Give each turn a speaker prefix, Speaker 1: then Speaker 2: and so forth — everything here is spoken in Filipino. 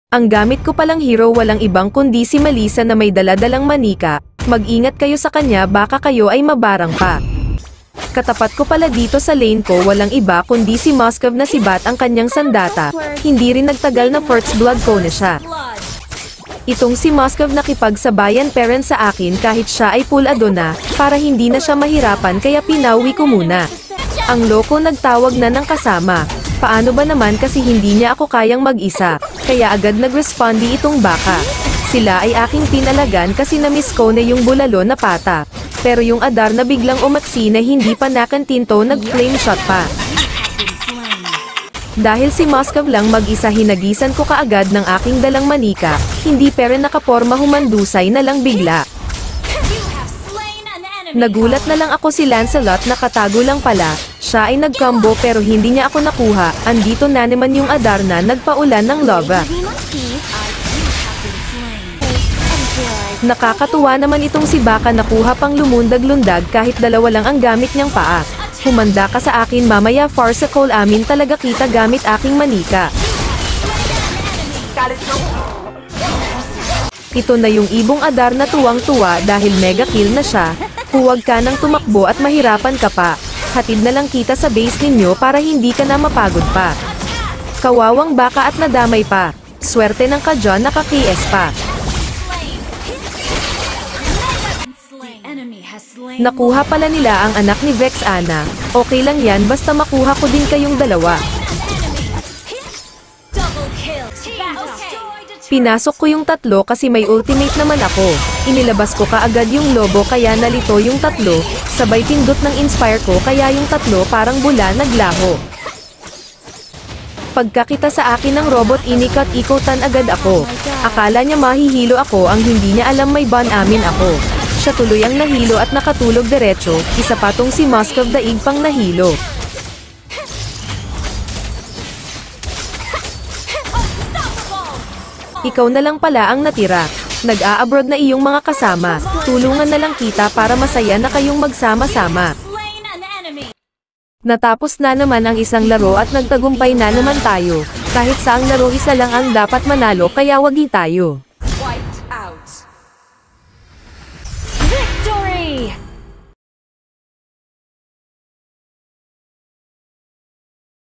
Speaker 1: Ang gamit ko palang hero walang ibang kundi si Melissa na may daladalang manika, mag-ingat kayo sa kanya baka kayo ay mabarang pa. Katapat ko pala dito sa lane ko walang iba kundi si Moskov na si Bat ang kanyang sandata, hindi rin nagtagal na first blood ko na siya. Itong si Moskov nakipagsabayan parent sa akin kahit siya ay full ado na, para hindi na siya mahirapan kaya pinauwi ko muna. Ang loko nagtawag na ng kasama. Paano ba naman kasi hindi niya ako kayang mag-isa, kaya agad nag-respondi itong baka. Sila ay aking pinalagan kasi na-miss ko na yung bulalo na pata. Pero yung Adar na biglang umaksi na hindi pa nakantinto nag-flame shot pa. Dahil si Moskov lang mag-isa hinagisan ko kaagad ng aking dalang manika, hindi pero nakaporma humandusay na lang bigla. Nagulat na lang ako si Lancelot na katago lang pala, siya ay nag-combo pero hindi niya ako nakuha, andito na naman yung Adar na nagpaulan ng lava. Nakakatuwa naman itong si Baka nakuha pang lumundag-lundag kahit dalawa lang ang gamit niyang paa. Humanda ka sa akin mamaya Farsacle amin talaga kita gamit aking manika. Ito na yung ibong Adar na tuwang-tuwa dahil mega kill na siya. Huwag ka nang tumakbo at mahirapan ka pa. Hatid na lang kita sa base ninyo para hindi ka na mapagod pa. Kawawang Baka at nadamay pa. Swerte ng kadyon naka-KS pa. Nakuha pala nila ang anak ni Vexana. Okay lang yan basta makuha ko din kayong dalawa. Pinasok ko yung tatlo kasi may ultimate naman ako. Inilabas ko kaagad yung lobo kaya nalito yung tatlo, sabay pindot ng inspire ko kaya yung tatlo parang bula naglaho. Pagkakita sa akin ng robot inikat-ikotan agad ako. Akala niya mahihilo ako ang hindi niya alam may ban amin ako. Siya tuloy ang nahilo at nakatulog diretso, isa patong si Moskov daig pang nahilo. Ikaw na lang pala ang natira. Nag-a-abroad na iyong mga kasama. Tulungan na lang kita para masaya na kayong magsama-sama. Natapos na naman ang isang laro at nagtagumpay na naman tayo. Kahit saang laro isa lang ang dapat manalo kaya wagi tayo.